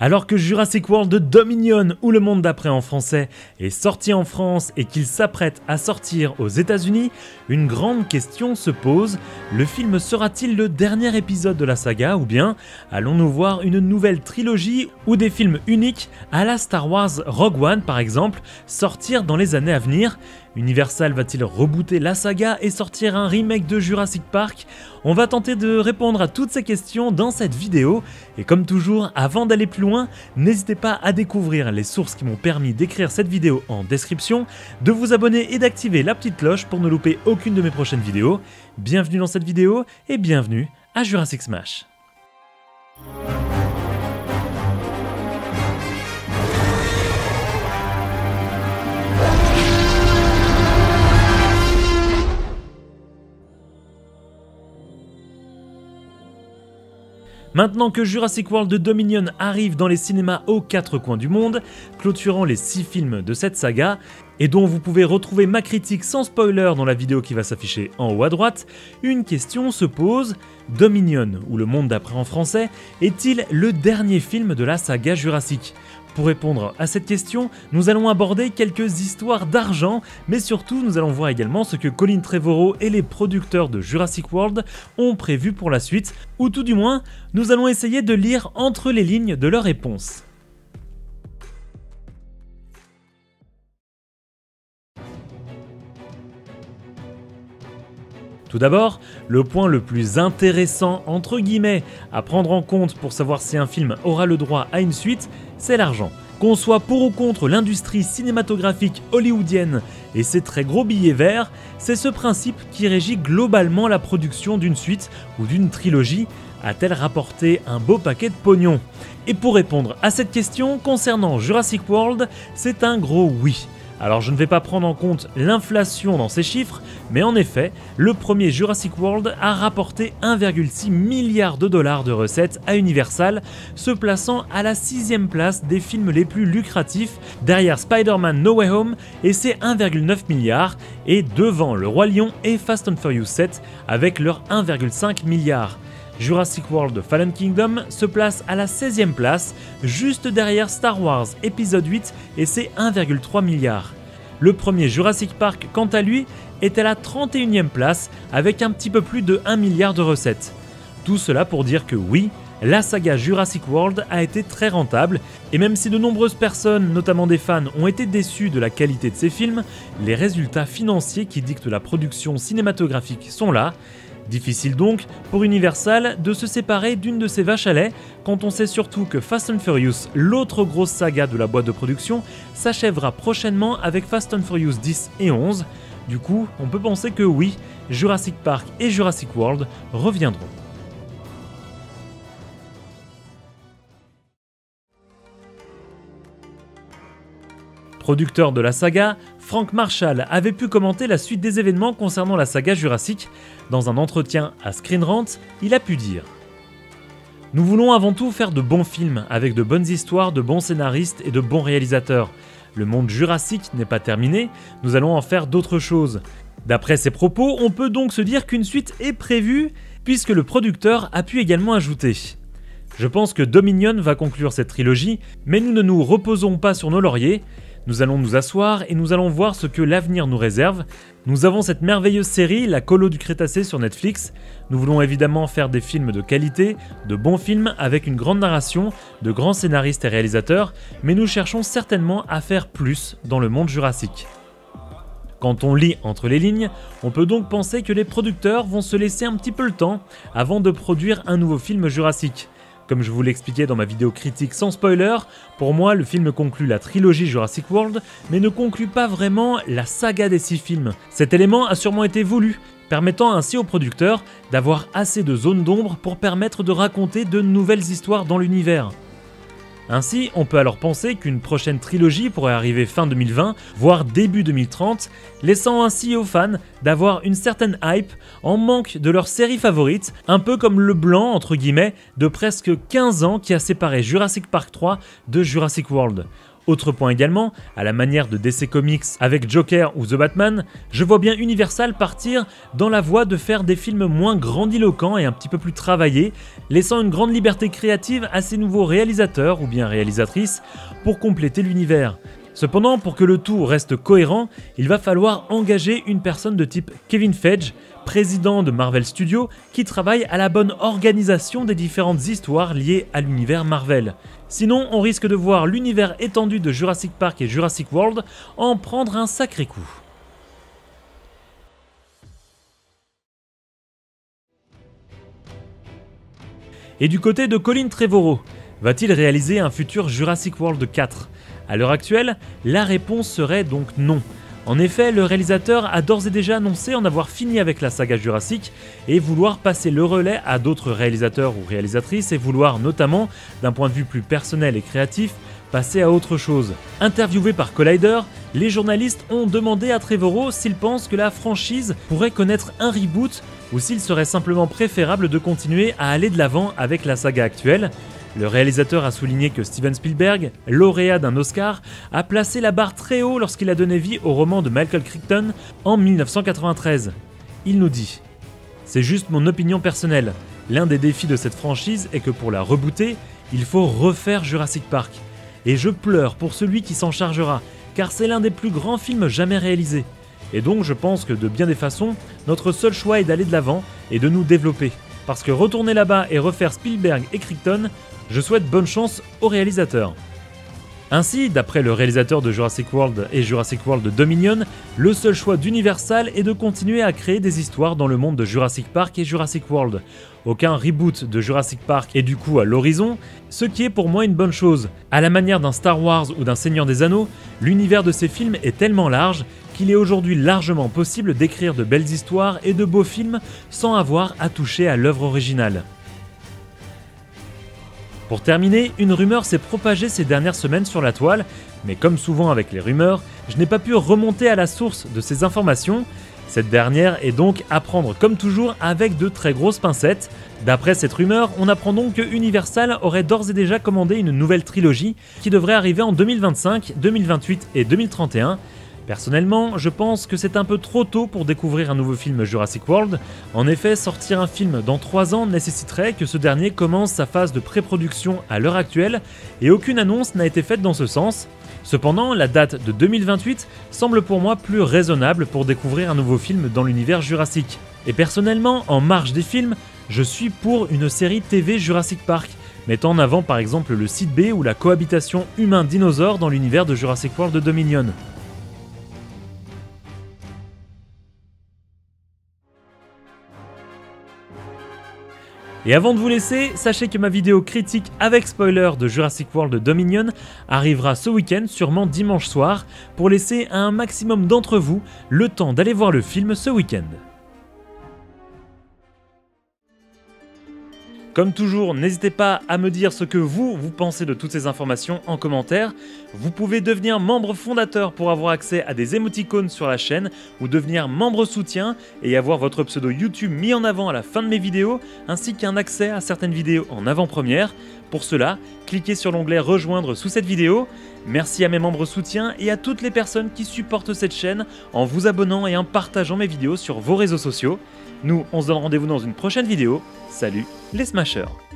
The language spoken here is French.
Alors que Jurassic World Dominion, ou Le Monde d'après en français, est sorti en France et qu'il s'apprête à sortir aux États-Unis, une grande question se pose. Le film sera-t-il le dernier épisode de la saga, ou bien allons-nous voir une nouvelle trilogie ou des films uniques à la Star Wars Rogue One par exemple, sortir dans les années à venir? Universal va-t-il rebooter la saga et sortir un remake de Jurassic Park? On va tenter de répondre à toutes ces questions dans cette vidéo, et comme toujours, avant d'aller plus loin, n'hésitez pas à découvrir les sources qui m'ont permis d'écrire cette vidéo en description, de vous abonner et d'activer la petite cloche pour ne louper aucune de mes prochaines vidéos. Bienvenue dans cette vidéo et bienvenue à Jurassic Smash. Maintenant que Jurassic World Dominion arrive dans les cinémas aux 4 coins du monde, clôturant les 6 films de cette saga, et dont vous pouvez retrouver ma critique sans spoiler dans la vidéo qui va s'afficher en haut à droite, une question se pose: Dominion, ou Le Monde d'après en français, est-il le dernier film de la saga Jurassic ? Pour répondre à cette question, nous allons aborder quelques histoires d'argent, mais surtout nous allons voir également ce que Colin Trevorrow et les producteurs de Jurassic World ont prévu pour la suite, ou tout du moins, nous allons essayer de lire entre les lignes de leurs réponses. Tout d'abord, le point le plus intéressant entre guillemets à prendre en compte pour savoir si un film aura le droit à une suite, c'est l'argent. Qu'on soit pour ou contre l'industrie cinématographique hollywoodienne et ses très gros billets verts, c'est ce principe qui régit globalement la production d'une suite ou d'une trilogie. A-t-elle rapporté un beau paquet de pognon? Et pour répondre à cette question concernant Jurassic World, c'est un gros oui. Alors je ne vais pas prendre en compte l'inflation dans ces chiffres, mais en effet, le premier Jurassic World a rapporté 1,6 milliard de dollars de recettes à Universal, se plaçant à la 6e place des films les plus lucratifs, derrière Spider-Man No Way Home et ses 1,9 milliards, et devant Le Roi Lion et Fast and Furious 7 avec leurs 1,5 milliards. Jurassic World Fallen Kingdom se place à la 16e place, juste derrière Star Wars épisode 8 et ses 1,3 milliards. Le premier Jurassic Park, quant à lui, est à la 31e place avec un petit peu plus de 1 milliard de recettes. Tout cela pour dire que oui, la saga Jurassic World a été très rentable, et même si de nombreuses personnes, notamment des fans, ont été déçus de la qualité de ces films, les résultats financiers qui dictent la production cinématographique sont là. Difficile donc pour Universal de se séparer d'une de ses vaches à lait, quand on sait surtout que Fast and Furious, l'autre grosse saga de la boîte de production, s'achèvera prochainement avec Fast and Furious 10 et 11. Du coup, on peut penser que oui, Jurassic Park et Jurassic World reviendront. Producteur de la saga, Frank Marshall avait pu commenter la suite des événements concernant la saga Jurassic. Dans un entretien à Screen Rant, il a pu dire: « Nous voulons avant tout faire de bons films, avec de bonnes histoires, de bons scénaristes et de bons réalisateurs. Le monde Jurassic n'est pas terminé, nous allons en faire d'autres choses. » D'après ses propos, on peut donc se dire qu'une suite est prévue, puisque le producteur a pu également ajouter: « Je pense que Dominion va conclure cette trilogie, mais nous ne nous reposons pas sur nos lauriers. Nous allons nous asseoir et nous allons voir ce que l'avenir nous réserve. Nous avons cette merveilleuse série, La Colo du Crétacé sur Netflix. Nous voulons évidemment faire des films de qualité, de bons films avec une grande narration, de grands scénaristes et réalisateurs, mais nous cherchons certainement à faire plus dans le monde Jurassic. » Quand on lit entre les lignes, on peut donc penser que les producteurs vont se laisser un petit peu le temps avant de produire un nouveau film Jurassic. Comme je vous l'expliquais dans ma vidéo critique sans spoiler, pour moi le film conclut la trilogie Jurassic World, mais ne conclut pas vraiment la saga des 6 films. Cet élément a sûrement été voulu, permettant ainsi aux producteurs d'avoir assez de zones d'ombre pour permettre de raconter de nouvelles histoires dans l'univers. Ainsi, on peut alors penser qu'une prochaine trilogie pourrait arriver fin 2020, voire début 2030, laissant ainsi aux fans d'avoir une certaine hype en manque de leur série favorite, un peu comme le blanc entre guillemets de presque 15 ans qui a séparé Jurassic Park 3 de Jurassic World. Autre point également, à la manière de DC Comics avec Joker ou The Batman, je vois bien Universal partir dans la voie de faire des films moins grandiloquents et un petit peu plus travaillés, laissant une grande liberté créative à ces nouveaux réalisateurs ou bien réalisatrices pour compléter l'univers. Cependant, pour que le tout reste cohérent, il va falloir engager une personne de type Kevin Feige, président de Marvel Studios, qui travaille à la bonne organisation des différentes histoires liées à l'univers Marvel. Sinon, on risque de voir l'univers étendu de Jurassic Park et Jurassic World en prendre un sacré coup. Et du côté de Colin Trevorrow, va-t-il réaliser un futur Jurassic World 4 ? À l'heure actuelle, la réponse serait donc non. En effet, le réalisateur a d'ores et déjà annoncé en avoir fini avec la saga Jurassic et vouloir passer le relais à d'autres réalisateurs ou réalisatrices et vouloir notamment, d'un point de vue plus personnel et créatif, passer à autre chose. Interviewé par Collider, les journalistes ont demandé à Trevorrow s'il pense que la franchise pourrait connaître un reboot ou s'il serait simplement préférable de continuer à aller de l'avant avec la saga actuelle. Le réalisateur a souligné que Steven Spielberg, lauréat d'un Oscar, a placé la barre très haut lorsqu'il a donné vie au roman de Michael Crichton en 1993. Il nous dit « C'est juste mon opinion personnelle. L'un des défis de cette franchise est que pour la rebooter, il faut refaire Jurassic Park. Et je pleure pour celui qui s'en chargera, car c'est l'un des plus grands films jamais réalisés. Et donc je pense que de bien des façons, notre seul choix est d'aller de l'avant et de nous développer. Parce que retourner là-bas et refaire Spielberg et Crichton, je souhaite bonne chance au réalisateur. » Ainsi, d'après le réalisateur de Jurassic World et Jurassic World Dominion, le seul choix d'Universal est de continuer à créer des histoires dans le monde de Jurassic Park et Jurassic World. Aucun reboot de Jurassic Park est du coup à l'horizon, ce qui est pour moi une bonne chose. À la manière d'un Star Wars ou d'un Seigneur des Anneaux, l'univers de ces films est tellement large qu'il est aujourd'hui largement possible d'écrire de belles histoires et de beaux films sans avoir à toucher à l'œuvre originale. Pour terminer, une rumeur s'est propagée ces dernières semaines sur la toile, mais comme souvent avec les rumeurs, je n'ai pas pu remonter à la source de ces informations. Cette dernière est donc à prendre comme toujours avec de très grosses pincettes. D'après cette rumeur, on apprend donc que Universal aurait d'ores et déjà commandé une nouvelle trilogie qui devrait arriver en 2025, 2028 et 2031. Personnellement, je pense que c'est un peu trop tôt pour découvrir un nouveau film Jurassic World. En effet, sortir un film dans 3 ans nécessiterait que ce dernier commence sa phase de pré-production à l'heure actuelle, et aucune annonce n'a été faite dans ce sens. Cependant, la date de 2028 semble pour moi plus raisonnable pour découvrir un nouveau film dans l'univers Jurassic. Et personnellement, en marge des films, je suis pour une série TV Jurassic Park, mettant en avant par exemple le site B ou la cohabitation humain-dinosaure dans l'univers de Jurassic World Dominion. Et avant de vous laisser, sachez que ma vidéo critique avec spoiler de Jurassic World Dominion arrivera ce week-end, sûrement dimanche soir, pour laisser à un maximum d'entre vous le temps d'aller voir le film ce week-end. Comme toujours, n'hésitez pas à me dire ce que vous pensez de toutes ces informations en commentaire. Vous pouvez devenir membre fondateur pour avoir accès à des émoticônes sur la chaîne ou devenir membre soutien et avoir votre pseudo YouTube mis en avant à la fin de mes vidéos ainsi qu'un accès à certaines vidéos en avant-première. Pour cela, cliquez sur l'onglet rejoindre sous cette vidéo. Merci à mes membres soutiens et à toutes les personnes qui supportent cette chaîne en vous abonnant et en partageant mes vidéos sur vos réseaux sociaux. Nous, on se donne rendez-vous dans une prochaine vidéo. Salut les Smashers!